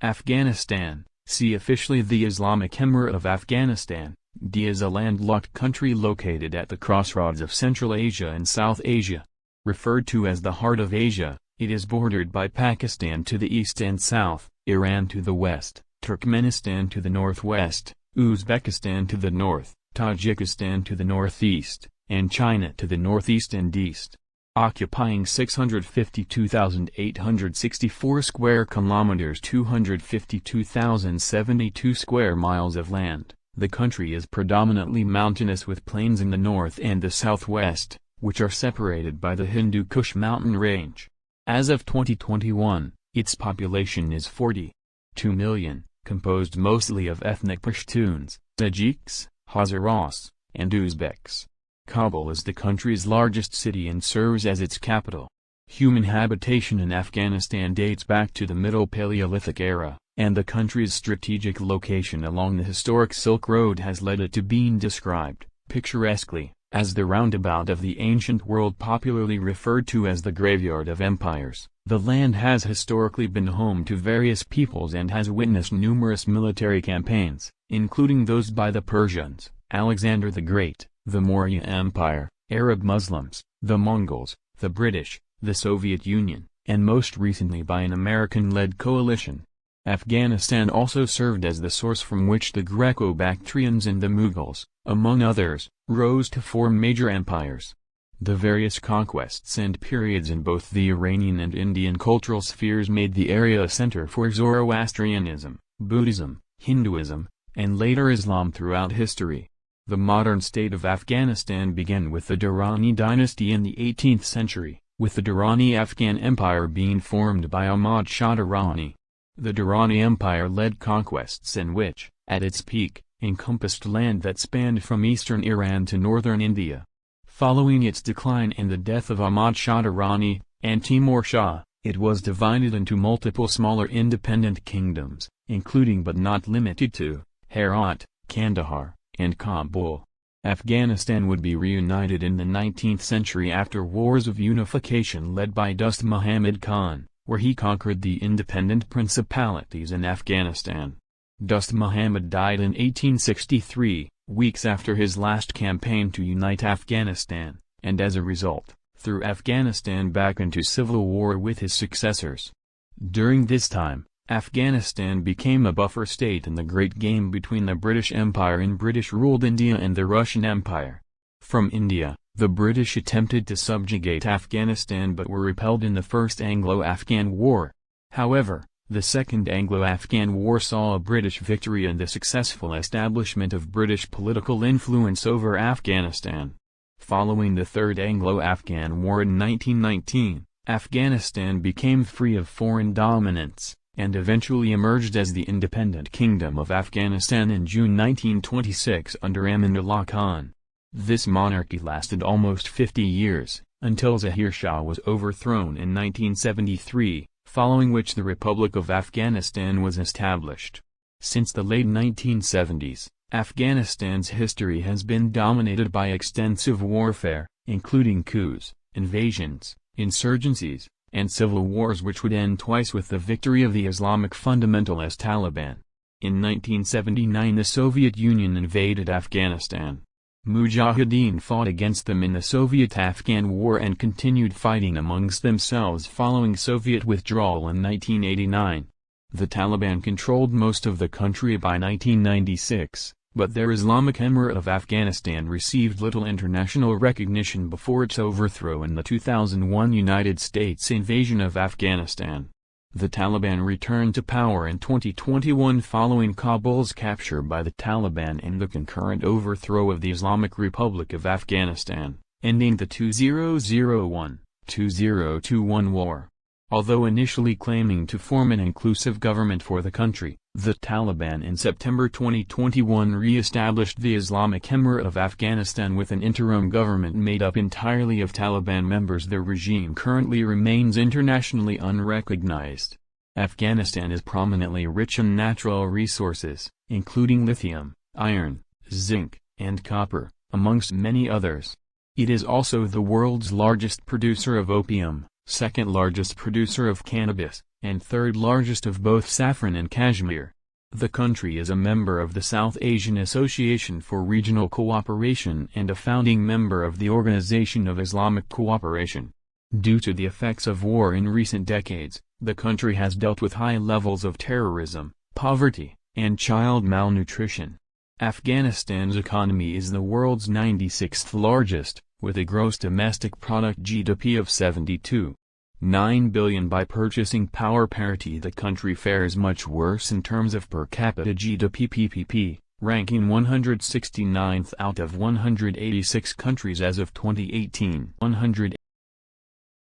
Afghanistan, see officially the Islamic Emirate of Afghanistan. D is a landlocked country located at the crossroads of Central Asia and South Asia. Referred to as the Heart of Asia, it is bordered by Pakistan to the east and south, Iran to the west, Turkmenistan to the northwest, Uzbekistan to the north, Tajikistan to the northeast, and China to the northeast and east. Occupying 652,864 square kilometers, 252,072 square miles of land, the country is predominantly mountainous with plains in the north and the southwest, which are separated by the Hindu Kush mountain range. As of 2021, its population is 42 million, composed mostly of ethnic Pashtuns, Tajiks, Hazaras, and Uzbeks. Kabul is the country's largest city and serves as its capital. Human habitation in Afghanistan dates back to the Middle Paleolithic era, and the country's strategic location along the historic Silk Road has led it to being described, picturesquely, as the roundabout of the ancient world, popularly referred to as the graveyard of empires. The land has historically been home to various peoples and has witnessed numerous military campaigns, including those by the Persians, Alexander the Great, the Maurya Empire, Arab Muslims, the Mongols, the British, the Soviet Union, and most recently by an American-led coalition. Afghanistan also served as the source from which the Greco-Bactrians and the Mughals, among others, rose to form major empires. The various conquests and periods in both the Iranian and Indian cultural spheres made the area a center for Zoroastrianism, Buddhism, Hinduism, and later Islam throughout history. The modern state of Afghanistan began with the Durrani dynasty in the 18th century, with the Durrani Afghan Empire being formed by Ahmad Shah Durrani. The Durrani Empire led conquests in which, at its peak, encompassed land that spanned from eastern Iran to northern India. Following its decline and the death of Ahmad Shah Durrani, and Timur Shah, it was divided into multiple smaller independent kingdoms, including but not limited to, Herat, Kandahar, and Kabul. Afghanistan would be reunited in the 19th century after wars of unification led by Dost Muhammad Khan, where he conquered the independent principalities in Afghanistan. Dost Muhammad died in 1863, weeks after his last campaign to unite Afghanistan, and as a result, threw Afghanistan back into civil war with his successors. During this time, Afghanistan became a buffer state in the great game between the British Empire in British-ruled India and the Russian Empire. From India, the British attempted to subjugate Afghanistan but were repelled in the First Anglo-Afghan War. However, the Second Anglo-Afghan War saw a British victory and the successful establishment of British political influence over Afghanistan. Following the Third Anglo-Afghan War in 1919, Afghanistan became free of foreign dominance, and eventually emerged as the independent Kingdom of Afghanistan in June 1926 under Amanullah Khan. This monarchy lasted almost 50 years, until Zahir Shah was overthrown in 1973, following which the Republic of Afghanistan was established. Since the late 1970s, Afghanistan's history has been dominated by extensive warfare, including coups, invasions, insurgencies, and civil wars which would end twice with the victory of the Islamic fundamentalist Taliban. In 1979 the Soviet Union invaded Afghanistan. Mujahideen fought against them in the Soviet-Afghan War and continued fighting amongst themselves following Soviet withdrawal in 1989. The Taliban controlled most of the country by 1996, but their Islamic Emirate of Afghanistan received little international recognition before its overthrow in the 2001 United States invasion of Afghanistan. The Taliban returned to power in 2021 following Kabul's capture by the Taliban and the concurrent overthrow of the Islamic Republic of Afghanistan, ending the 2001-2021 war. Although initially claiming to form an inclusive government for the country, the Taliban in September 2021 re-established the Islamic Emirate of Afghanistan with an interim government made up entirely of Taliban members. The regime currently remains internationally unrecognized. Afghanistan is prominently rich in natural resources, including lithium, iron, zinc, and copper, amongst many others. It is also the world's largest producer of opium, second largest producer of cannabis, and third largest of both saffron and cashmere. The country is a member of the South Asian Association for Regional Cooperation and a founding member of the Organization of Islamic Cooperation. Due to the effects of war in recent decades, the country has dealt with high levels of terrorism, poverty, and child malnutrition. Afghanistan's economy is the world's 96th largest, with a gross domestic product GDP of $72.9 billion. By purchasing power parity, the country fares much worse in terms of per capita GDP PPP, ranking 169th out of 186 countries as of 2018.